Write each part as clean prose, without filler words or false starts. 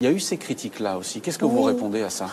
Il y a eu ces critiques-là aussi. Qu'est-ce que vous Oui, répondez à ça?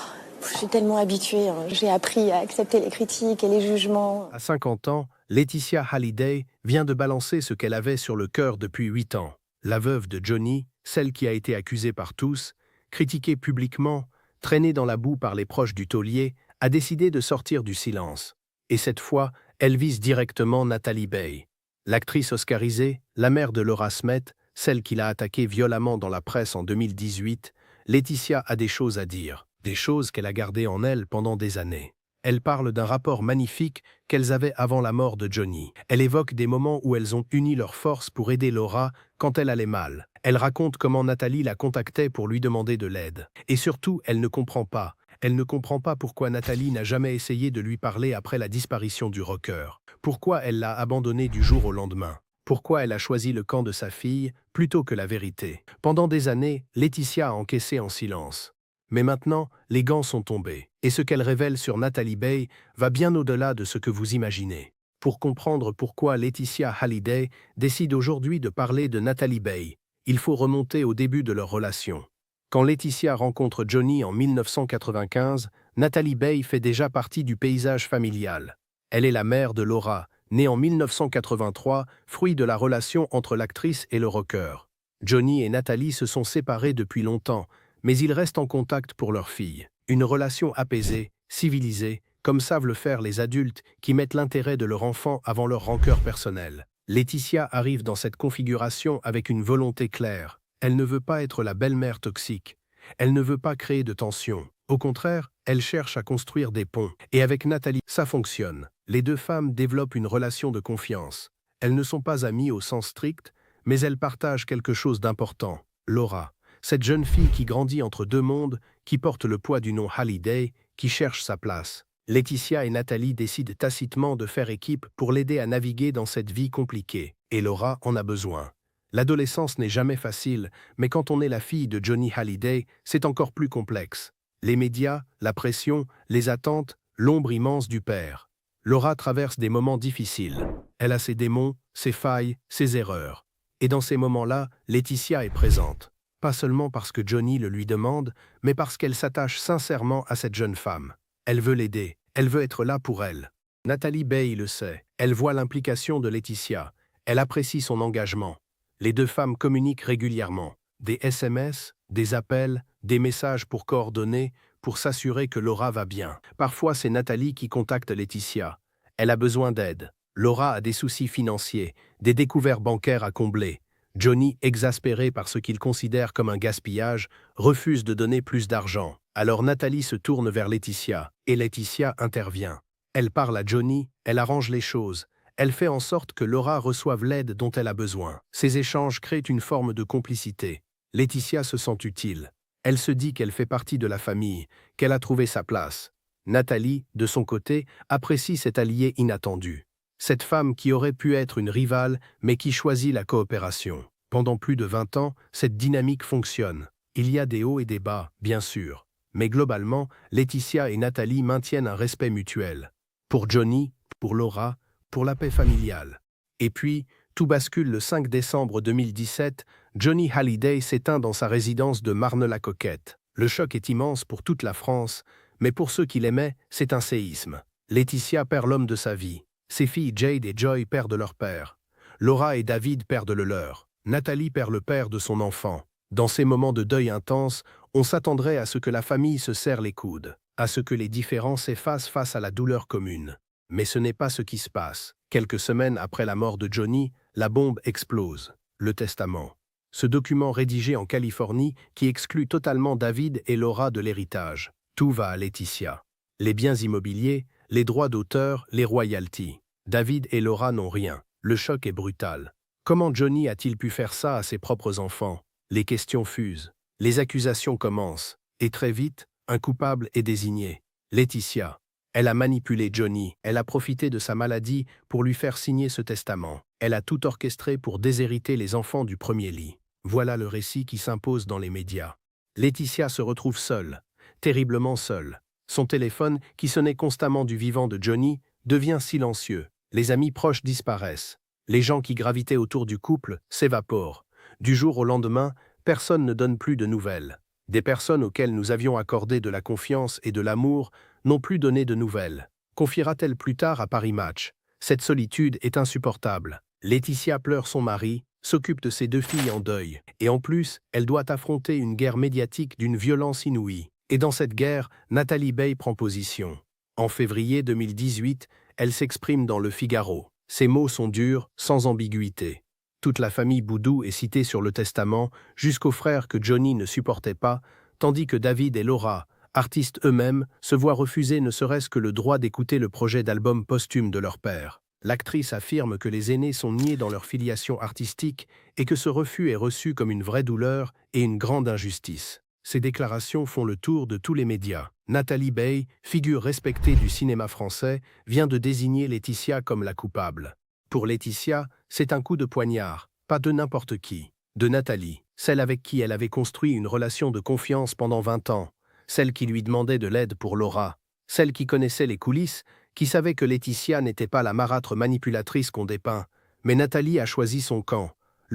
je suis tellement habituée, hein. J'ai appris à accepter les critiques et les jugements. À 50 ans, Laetitia Hallyday vient de balancer ce qu'elle avait sur le cœur depuis 8 ans. La veuve de Johnny, celle qui a été accusée par tous, critiquée publiquement, traînée dans la boue par les proches du taulier, a décidé de sortir du silence. Et cette fois, elle vise directement Natalie Bay. L'actrice oscarisée, la mère de Laura Smet, celle qui l'a attaquée violemment dans la presse en 2018, Laetitia a des choses à dire, des choses qu'elle a gardées en elle pendant des années. Elle parle d'un rapport magnifique qu'elles avaient avant la mort de Johnny. Elle évoque des moments où elles ont uni leurs forces pour aider Laura quand elle allait mal. Elle raconte comment Nathalie la contactait pour lui demander de l'aide. Et surtout, elle ne comprend pas. Elle ne comprend pas pourquoi Nathalie n'a jamais essayé de lui parler après la disparition du rocker. Pourquoi elle l'a abandonné du jour au lendemain. Pourquoi elle a choisi le camp de sa fille plutôt que la vérité. Pendant des années, Laetitia a encaissé en silence. Mais maintenant, les gants sont tombés, et ce qu'elle révèle sur Natalie Bay va bien au-delà de ce que vous imaginez. Pour comprendre pourquoi Laetitia Hallyday décide aujourd'hui de parler de Natalie Bay, il faut remonter au début de leur relation. Quand Laetitia rencontre Johnny en 1995, Natalie Bay fait déjà partie du paysage familial. Elle est la mère de Laura, née en 1983, fruit de la relation entre l'actrice et le rocker. Johnny et Natalie se sont séparés depuis longtemps, mais ils restent en contact pour leur fille. Une relation apaisée, civilisée, comme savent le faire les adultes qui mettent l'intérêt de leur enfant avant leur rancœur personnelle. Laetitia arrive dans cette configuration avec une volonté claire. Elle ne veut pas être la belle-mère toxique. Elle ne veut pas créer de tension. Au contraire, elle cherche à construire des ponts. Et avec Nathalie, ça fonctionne. Les deux femmes développent une relation de confiance. Elles ne sont pas amies au sens strict, mais elles partagent quelque chose d'important. Laura. Cette jeune fille qui grandit entre deux mondes, qui porte le poids du nom Hallyday, qui cherche sa place. Laetitia et Nathalie décident tacitement de faire équipe pour l'aider à naviguer dans cette vie compliquée. Et Laura en a besoin. L'adolescence n'est jamais facile, mais quand on est la fille de Johnny Hallyday, c'est encore plus complexe. Les médias, la pression, les attentes, l'ombre immense du père. Laura traverse des moments difficiles. Elle a ses démons, ses failles, ses erreurs. Et dans ces moments-là, Laetitia est présente. Pas seulement parce que Johnny le lui demande, mais parce qu'elle s'attache sincèrement à cette jeune femme. Elle veut l'aider, elle veut être là pour elle. Natalie Bay le sait, elle voit l'implication de Laetitia, elle apprécie son engagement. Les deux femmes communiquent régulièrement. Des SMS, des appels, des messages pour coordonner, pour s'assurer que Laura va bien. Parfois, c'est Nathalie qui contacte Laetitia. Elle a besoin d'aide. Laura a des soucis financiers, des découvertes bancaires à combler. Johnny, exaspéré par ce qu'il considère comme un gaspillage, refuse de donner plus d'argent. Alors Nathalie se tourne vers Laetitia, et Laetitia intervient. Elle parle à Johnny, elle arrange les choses. Elle fait en sorte que Laura reçoive l'aide dont elle a besoin. Ces échanges créent une forme de complicité. Laetitia se sent utile. Elle se dit qu'elle fait partie de la famille, qu'elle a trouvé sa place. Nathalie, de son côté, apprécie cet allié inattendu. Cette femme qui aurait pu être une rivale, mais qui choisit la coopération. Pendant plus de 20 ans, cette dynamique fonctionne. Il y a des hauts et des bas, bien sûr. Mais globalement, Laetitia et Nathalie maintiennent un respect mutuel. Pour Johnny, pour Laura, pour la paix familiale. Et puis, tout bascule le 5 décembre 2017, Johnny Hallyday s'éteint dans sa résidence de Marne-la-Coquette. Le choc est immense pour toute la France, mais pour ceux qui l'aimaient, c'est un séisme. Laetitia perd l'homme de sa vie. Ses filles Jade et Joy perdent leur père. Laura et David perdent le leur. Nathalie perd le père de son enfant. Dans ces moments de deuil intense, on s'attendrait à ce que la famille se serre les coudes, à ce que les différends s'effacent face à la douleur commune. Mais ce n'est pas ce qui se passe. Quelques semaines après la mort de Johnny, la bombe explose. Le testament. Ce document rédigé en Californie qui exclut totalement David et Laura de l'héritage. Tout va à Laetitia. Les biens immobiliers, les droits d'auteur, les royalties. David et Laura n'ont rien. Le choc est brutal. Comment Johnny a-t-il pu faire ça à ses propres enfants? Les questions fusent. Les accusations commencent. Et très vite, un coupable est désigné. Laetitia. Elle a manipulé Johnny. Elle a profité de sa maladie pour lui faire signer ce testament. Elle a tout orchestré pour déshériter les enfants du premier lit. Voilà le récit qui s'impose dans les médias. Laetitia se retrouve seule, terriblement seule. Son téléphone, qui sonnait constamment du vivant de Johnny, devient silencieux. Les amis proches disparaissent. Les gens qui gravitaient autour du couple s'évaporent. Du jour au lendemain, personne ne donne plus de nouvelles. Des personnes auxquelles nous avions accordé de la confiance et de l'amour n'ont plus donné de nouvelles. Confiera-t-elle plus tard à Paris Match. Cette solitude est insupportable. Laetitia pleure son mari, s'occupe de ses 2 filles en deuil, et en plus, elle doit affronter une guerre médiatique d'une violence inouïe. Et dans cette guerre, Nathalie Bey prend position. En février 2018, elle s'exprime dans Le Figaro. Ses mots sont durs, sans ambiguïté. Toute la famille Boudou est citée sur le testament, jusqu'aux frères que Johnny ne supportait pas, tandis que David et Laura, artistes eux-mêmes, se voient refuser ne serait-ce que le droit d'écouter le projet d'album posthume de leur père. L'actrice affirme que les aînés sont niés dans leur filiation artistique et que ce refus est reçu comme une vraie douleur et une grande injustice. Ces déclarations font le tour de tous les médias. Nathalie Bey, figure respectée du cinéma français, vient de désigner Laetitia comme la coupable. Pour Laetitia, c'est un coup de poignard, pas de n'importe qui. De Nathalie, celle avec qui elle avait construit une relation de confiance pendant 20 ans, celle qui lui demandait de l'aide pour Laura, celle qui connaissait les coulisses, qui savait que Laetitia n'était pas la marâtre manipulatrice qu'on dépeint, mais Nathalie a choisi son camp,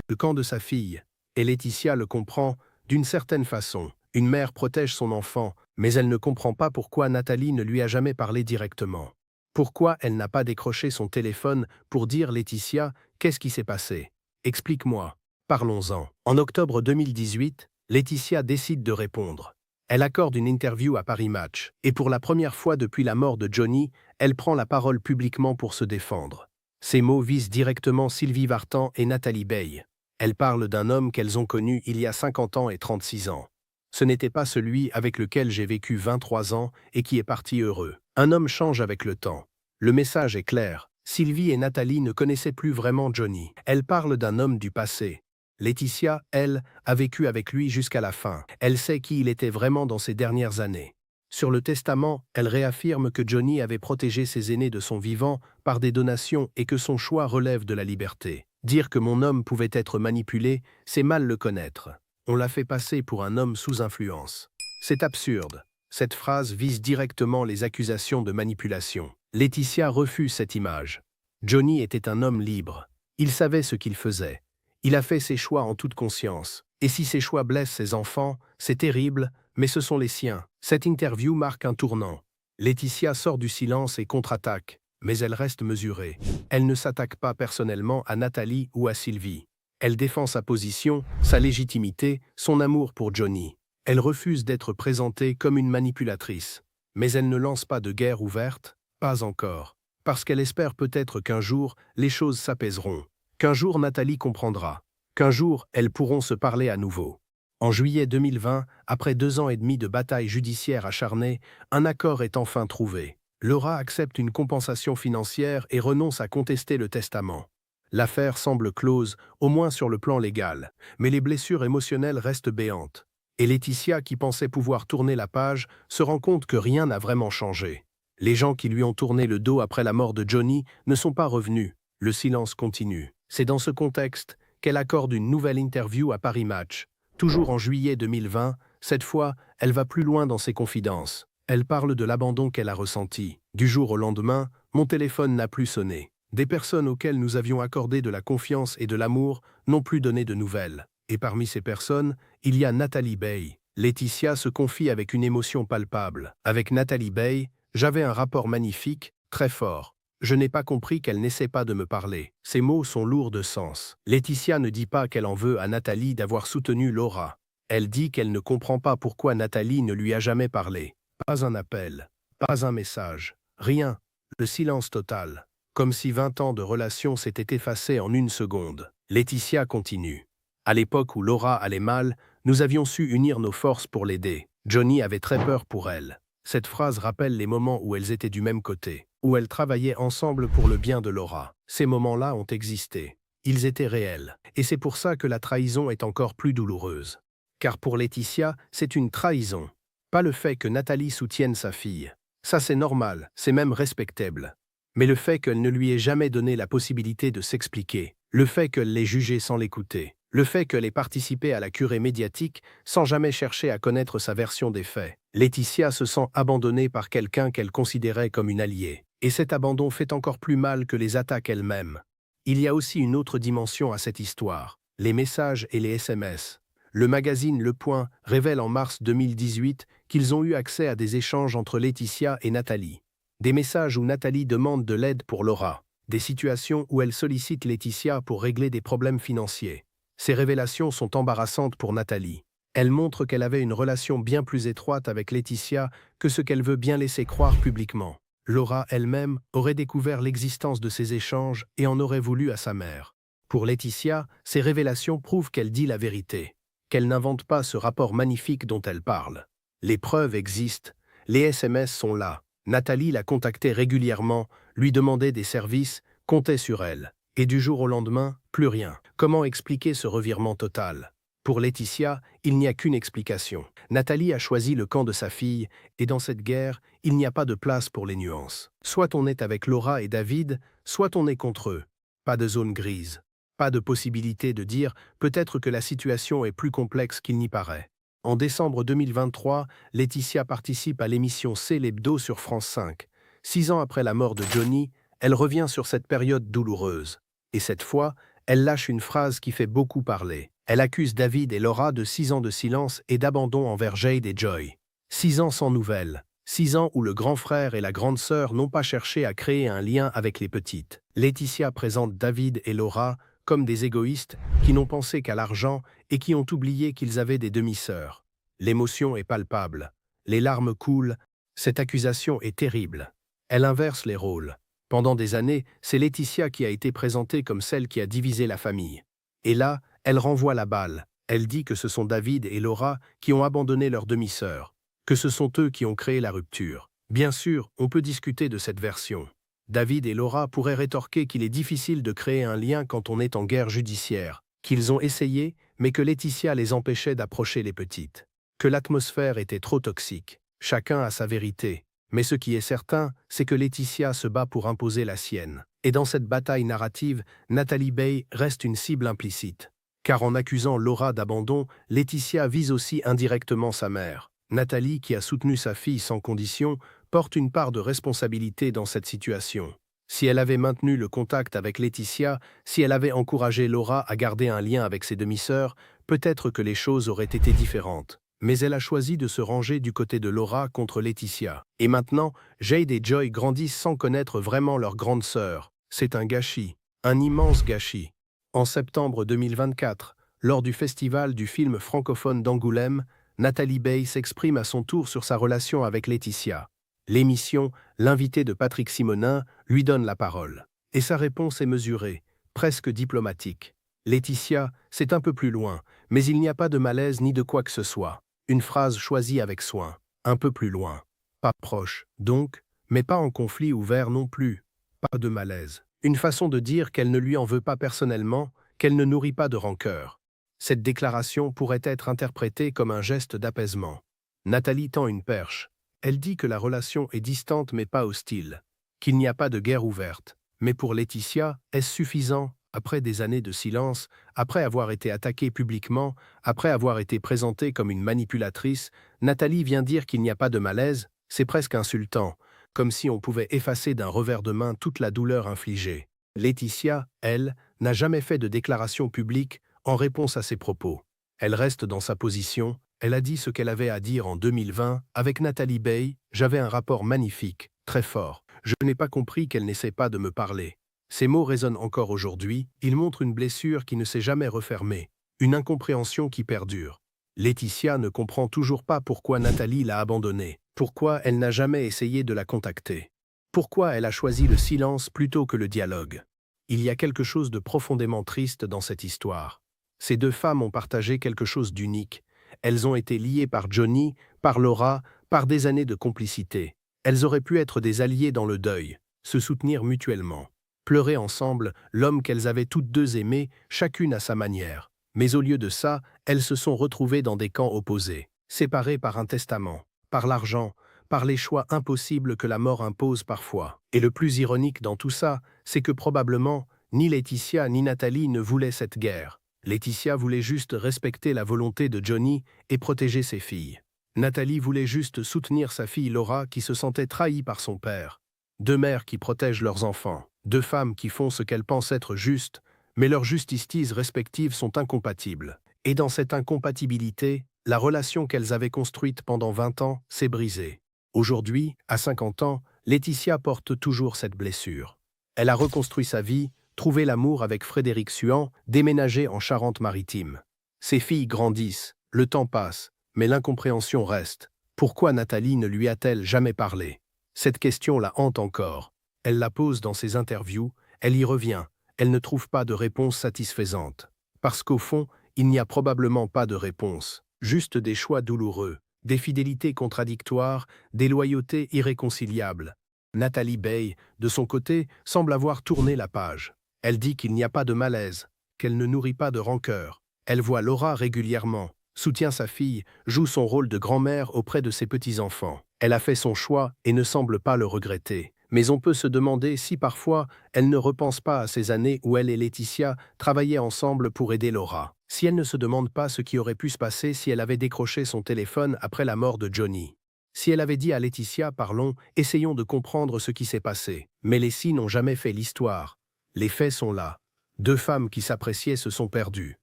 le camp de sa fille, et Laetitia le comprend d'une certaine façon. Une mère protège son enfant, mais elle ne comprend pas pourquoi Nathalie ne lui a jamais parlé directement. Pourquoi elle n'a pas décroché son téléphone pour dire « Laetitia, qu'est-ce qui s'est passé? Explique-moi. Parlons-en ». En octobre 2018, Laetitia décide de répondre. Elle accorde une interview à Paris Match, et pour la première fois depuis la mort de Johnny, elle prend la parole publiquement pour se défendre. Ces mots visent directement Sylvie Vartan et Nathalie Bey. Elles parlent d'un homme qu'elles ont connu il y a 50 ans et 36 ans. Ce n'était pas celui avec lequel j'ai vécu 23 ans et qui est parti heureux. Un homme change avec le temps. Le message est clair. Sylvie et Nathalie ne connaissaient plus vraiment Johnny. Elles parlent d'un homme du passé. Laetitia, elle, a vécu avec lui jusqu'à la fin. Elle sait qui il était vraiment dans ses dernières années. Sur le testament, elle réaffirme que Johnny avait protégé ses aînés de son vivant par des donations et que son choix relève de la liberté. Dire que mon homme pouvait être manipulé, c'est mal le connaître. On l'a fait passer pour un homme sous influence. C'est absurde. Cette phrase vise directement les accusations de manipulation. Laetitia refuse cette image. Johnny était un homme libre. Il savait ce qu'il faisait. Il a fait ses choix en toute conscience. Et si ses choix blessent ses enfants, c'est terrible, mais ce sont les siens. Cette interview marque un tournant. Laetitia sort du silence et contre-attaque, mais elle reste mesurée. Elle ne s'attaque pas personnellement à Nathalie ou à Sylvie. Elle défend sa position, sa légitimité, son amour pour Johnny. Elle refuse d'être présentée comme une manipulatrice. Mais elle ne lance pas de guerre ouverte, pas encore. Parce qu'elle espère peut-être qu'un jour, les choses s'apaiseront. Qu'un jour Nathalie comprendra. Qu'un jour, elles pourront se parler à nouveau. En juillet 2020, après 2 ans et demi de bataille judiciaire acharnée, un accord est enfin trouvé. Laura accepte une compensation financière et renonce à contester le testament. L'affaire semble close, au moins sur le plan légal, mais les blessures émotionnelles restent béantes. Et Laetitia, qui pensait pouvoir tourner la page, se rend compte que rien n'a vraiment changé. Les gens qui lui ont tourné le dos après la mort de Johnny ne sont pas revenus. Le silence continue. C'est dans ce contexte qu'elle accorde une nouvelle interview à Paris Match. Toujours en juillet 2020, cette fois, elle va plus loin dans ses confidences. Elle parle de l'abandon qu'elle a ressenti. Du jour au lendemain, mon téléphone n'a plus sonné. Des personnes auxquelles nous avions accordé de la confiance et de l'amour n'ont plus donné de nouvelles. Et parmi ces personnes, il y a Nathalie Bey. Laetitia se confie avec une émotion palpable. Avec Nathalie Bey, j'avais un rapport magnifique, très fort. Je n'ai pas compris qu'elle n'essaie pas de me parler. Ces mots sont lourds de sens. Laetitia ne dit pas qu'elle en veut à Nathalie d'avoir soutenu Laura. Elle dit qu'elle ne comprend pas pourquoi Nathalie ne lui a jamais parlé. Pas un appel, pas un message, rien. Le silence total. Comme si 20 ans de relation s'étaient effacés en une seconde. Laetitia continue. À l'époque où Laura allait mal, nous avions su unir nos forces pour l'aider. Johnny avait très peur pour elle. Cette phrase rappelle les moments où elles étaient du même côté, où elles travaillaient ensemble pour le bien de Laura. Ces moments-là ont existé. Ils étaient réels. Et c'est pour ça que la trahison est encore plus douloureuse. Car pour Laetitia, c'est une trahison. Pas le fait que Nathalie soutienne sa fille. Ça c'est normal, c'est même respectable. Mais le fait qu'elle ne lui ait jamais donné la possibilité de s'expliquer, le fait qu'elle l'ait jugé sans l'écouter, le fait qu'elle ait participé à la curée médiatique sans jamais chercher à connaître sa version des faits. Laetitia se sent abandonnée par quelqu'un qu'elle considérait comme une alliée. Et cet abandon fait encore plus mal que les attaques elles-mêmes. Il y a aussi une autre dimension à cette histoire, les messages et les SMS. Le magazine Le Point révèle en mars 2018 qu'ils ont eu accès à des échanges entre Laetitia et Nathalie. Des messages où Nathalie demande de l'aide pour Laura. Des situations où elle sollicite Laetitia pour régler des problèmes financiers. Ces révélations sont embarrassantes pour Nathalie. Elles montrent qu'elle avait une relation bien plus étroite avec Laetitia que ce qu'elle veut bien laisser croire publiquement. Laura elle-même aurait découvert l'existence de ces échanges et en aurait voulu à sa mère. Pour Laetitia, ces révélations prouvent qu'elle dit la vérité, qu'elle n'invente pas ce rapport magnifique dont elle parle. Les preuves existent, les SMS sont là. Nathalie la contactait régulièrement, lui demandait des services, comptait sur elle. Et du jour au lendemain, plus rien. Comment expliquer ce revirement total? Pour Laetitia, il n'y a qu'une explication. Nathalie a choisi le camp de sa fille, et dans cette guerre, il n'y a pas de place pour les nuances. Soit on est avec Laura et David, soit on est contre eux. Pas de zone grise. Pas de possibilité de dire peut-être que la situation est plus complexe qu'il n'y paraît. En décembre 2023, Laetitia participe à l'émission C'est l'hebdo sur France 5. 6 ans après la mort de Johnny, elle revient sur cette période douloureuse. Et cette fois, elle lâche une phrase qui fait beaucoup parler. Elle accuse David et Laura de 6 ans de silence et d'abandon envers Jade et Joy. 6 ans sans nouvelles. 6 ans où le grand frère et la grande sœur n'ont pas cherché à créer un lien avec les petites. Laetitia présente David et Laura comme des égoïstes qui n'ont pensé qu'à l'argent et qui ont oublié qu'ils avaient des demi-sœurs. L'émotion est palpable. Les larmes coulent. Cette accusation est terrible. Elle inverse les rôles. Pendant des années, c'est Laetitia qui a été présentée comme celle qui a divisé la famille. Et là, elle renvoie la balle. Elle dit que ce sont David et Laura qui ont abandonné leur demi-sœur, que ce sont eux qui ont créé la rupture. Bien sûr, on peut discuter de cette version. David et Laura pourraient rétorquer qu'il est difficile de créer un lien quand on est en guerre judiciaire, qu'ils ont essayé, mais que Laetitia les empêchait d'approcher les petites, que l'atmosphère était trop toxique. Chacun a sa vérité. Mais ce qui est certain, c'est que Laetitia se bat pour imposer la sienne. Et dans cette bataille narrative, Nathalie Baye reste une cible implicite. Car en accusant Laura d'abandon, Laetitia vise aussi indirectement sa mère. Nathalie, qui a soutenu sa fille sans condition, porte une part de responsabilité dans cette situation. Si elle avait maintenu le contact avec Laetitia, si elle avait encouragé Laura à garder un lien avec ses demi-sœurs, peut-être que les choses auraient été différentes. Mais elle a choisi de se ranger du côté de Laura contre Laetitia. Et maintenant, Jade et Joy grandissent sans connaître vraiment leur grande sœur. C'est un gâchis, un immense gâchis. En septembre 2024, lors du festival du film francophone d'Angoulême, Nathalie Baye s'exprime à son tour sur sa relation avec Laetitia. L'émission, l'invité de Patrick Simonin, lui donne la parole. Et sa réponse est mesurée, presque diplomatique. Laetitia, c'est un peu plus loin, mais il n'y a pas de malaise ni de quoi que ce soit. Une phrase choisie avec soin. Un peu plus loin. Pas proche, donc, mais pas en conflit ouvert non plus. Pas de malaise. Une façon de dire qu'elle ne lui en veut pas personnellement, qu'elle ne nourrit pas de rancœur. Cette déclaration pourrait être interprétée comme un geste d'apaisement. Nathalie tend une perche. Elle dit que la relation est distante mais pas hostile, qu'il n'y a pas de guerre ouverte. Mais pour Laetitia, est-ce suffisant, après des années de silence, après avoir été attaquée publiquement, après avoir été présentée comme une manipulatrice, Nathalie vient dire qu'il n'y a pas de malaise? C'est presque insultant, comme si on pouvait effacer d'un revers de main toute la douleur infligée. Laetitia, elle, n'a jamais fait de déclaration publique en réponse à ces propos. Elle reste dans sa position. Elle a dit ce qu'elle avait à dire en 2020 avec Nathalie Baye. J'avais un rapport magnifique, très fort. Je n'ai pas compris qu'elle n'essaie pas de me parler. Ces mots résonnent encore aujourd'hui. Ils montrent une blessure qui ne s'est jamais refermée, une incompréhension qui perdure. Laetitia ne comprend toujours pas pourquoi Nathalie l'a abandonnée, pourquoi elle n'a jamais essayé de la contacter, pourquoi elle a choisi le silence plutôt que le dialogue. Il y a quelque chose de profondément triste dans cette histoire. Ces deux femmes ont partagé quelque chose d'unique. Elles ont été liées par Johnny, par Laura, par des années de complicité. Elles auraient pu être des alliées dans le deuil, se soutenir mutuellement, pleurer ensemble l'homme qu'elles avaient toutes deux aimé, chacune à sa manière. Mais au lieu de ça, elles se sont retrouvées dans des camps opposés, séparées par un testament, par l'argent, par les choix impossibles que la mort impose parfois. Et le plus ironique dans tout ça, c'est que probablement, ni Laetitia ni Nathalie ne voulaient cette guerre. Laetitia voulait juste respecter la volonté de Johnny et protéger ses filles. Nathalie voulait juste soutenir sa fille Laura qui se sentait trahie par son père. Deux mères qui protègent leurs enfants, deux femmes qui font ce qu'elles pensent être juste, mais leurs justicises respectives sont incompatibles. Et dans cette incompatibilité, la relation qu'elles avaient construite pendant 20 ans s'est brisée. Aujourd'hui, à 50 ans, Laetitia porte toujours cette blessure. Elle a reconstruit sa vie, trouvé l'amour avec Frédéric Suan, déménagé en Charente-Maritime. Ses filles grandissent, le temps passe, mais l'incompréhension reste. Pourquoi Nathalie ne lui a-t-elle jamais parlé? Cette question la hante encore. Elle la pose dans ses interviews, elle y revient, elle ne trouve pas de réponse satisfaisante. Parce qu'au fond, il n'y a probablement pas de réponse, juste des choix douloureux, des fidélités contradictoires, des loyautés irréconciliables. Nathalie Bey, de son côté, semble avoir tourné la page. Elle dit qu'il n'y a pas de malaise, qu'elle ne nourrit pas de rancœur. Elle voit Laura régulièrement, soutient sa fille, joue son rôle de grand-mère auprès de ses petits-enfants. Elle a fait son choix et ne semble pas le regretter. Mais on peut se demander si parfois elle ne repense pas à ces années où elle et Laetitia travaillaient ensemble pour aider Laura. Si elle ne se demande pas ce qui aurait pu se passer si elle avait décroché son téléphone après la mort de Johnny. Si elle avait dit à Laetitia « Parlons, essayons de comprendre ce qui s'est passé ». Mais les si n'ont jamais fait l'histoire. Les faits sont là. 2 femmes qui s'appréciaient se sont perdues.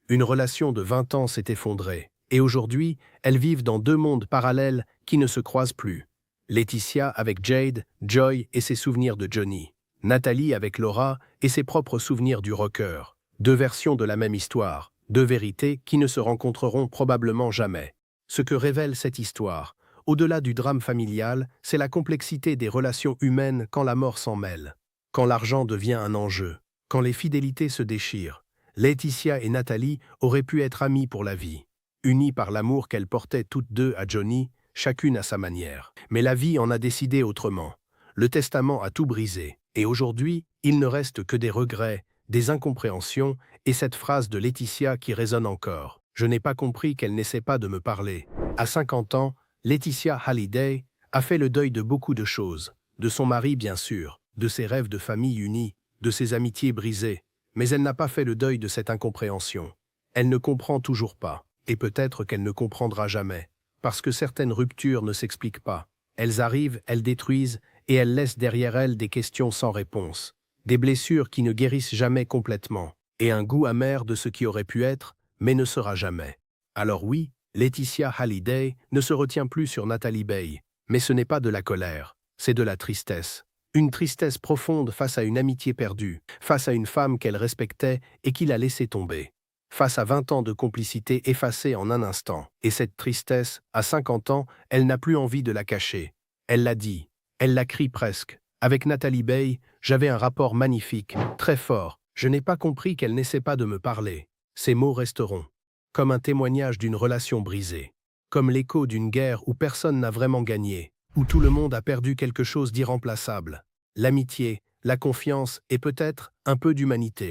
Une relation de 20 ans s'est effondrée. Et aujourd'hui, elles vivent dans 2 mondes parallèles qui ne se croisent plus. Laetitia avec Jade, Joy et ses souvenirs de Johnny. Nathalie avec Laura et ses propres souvenirs du rocker. 2 versions de la même histoire, 2 vérités qui ne se rencontreront probablement jamais. Ce que révèle cette histoire, au-delà du drame familial, c'est la complexité des relations humaines quand la mort s'en mêle. Quand l'argent devient un enjeu. Quand les fidélités se déchirent. Laetitia et Nathalie auraient pu être amies pour la vie. Unies par l'amour qu'elles portaient toutes 2 à Johnny, chacune à sa manière. Mais la vie en a décidé autrement. Le testament a tout brisé. Et aujourd'hui, il ne reste que des regrets, des incompréhensions et cette phrase de Laetitia qui résonne encore. Je n'ai pas compris qu'elle n'essaie pas de me parler. À 50 ans, Laetitia Hallyday a fait le deuil de beaucoup de choses. De son mari, bien sûr, de ses rêves de famille unie, de ses amitiés brisées. Mais elle n'a pas fait le deuil de cette incompréhension. Elle ne comprend toujours pas. Et peut-être qu'elle ne comprendra jamais. Parce que certaines ruptures ne s'expliquent pas. Elles arrivent, elles détruisent, et elles laissent derrière elles des questions sans réponse. Des blessures qui ne guérissent jamais complètement. Et un goût amer de ce qui aurait pu être, mais ne sera jamais. Alors oui, Laetitia Hallyday ne se retient plus sur Nathalie Bey. Mais ce n'est pas de la colère, c'est de la tristesse. Une tristesse profonde face à une amitié perdue, face à une femme qu'elle respectait et qui l'a laissée tomber. Face à 20 ans de complicité effacée en un instant. Et cette tristesse, à 50 ans, elle n'a plus envie de la cacher. Elle l'a dit, elle la crie presque. Avec Nathalie Bey, j'avais un rapport magnifique, très fort. Je n'ai pas compris qu'elle n'essaie pas de me parler. Ces mots resteront. Comme un témoignage d'une relation brisée. Comme l'écho d'une guerre où personne n'a vraiment gagné. Où tout le monde a perdu quelque chose d'irremplaçable. L'amitié, la confiance et peut-être un peu d'humanité.